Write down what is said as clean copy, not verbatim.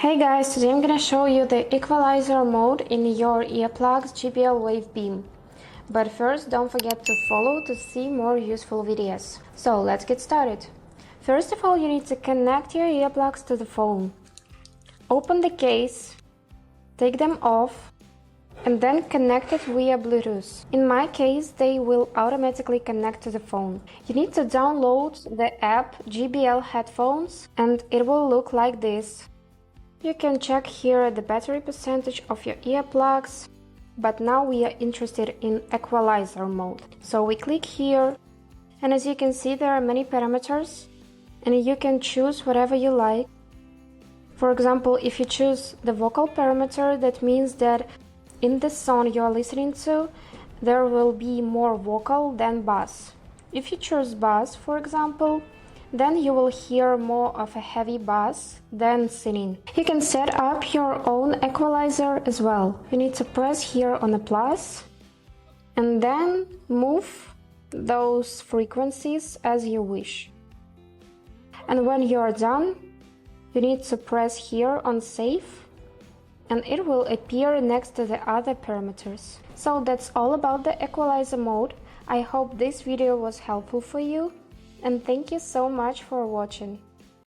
Hey guys, today I'm gonna show you the equalizer mode in your earplugs JBL Wave Beam. But first, don't forget to follow to see more useful videos. So let's get started. First of all, you need to connect your earplugs to the phone. Open the case, take them off, and then connect it via Bluetooth. In my case, they will automatically connect to the phone. You need to download the app JBL Headphones, and it will look like this. You can check here the battery percentage of your earplugs, but now we are interested in equalizer mode. So we click here, and as you can see, there are many parameters, and you can choose whatever you like. For example, if you choose the vocal parameter, that means that in the song you are listening to, there will be more vocal than bass. If you choose bass, for example, then you will hear more of a heavy bass than singing. You can set up your own equalizer as well. You need to press here on the plus and then move those frequencies as you wish. And when you are done, you need to press here on save and it will appear next to the other parameters. So that's all about the equalizer mode. I hope this video was helpful for you. And thank you so much for watching.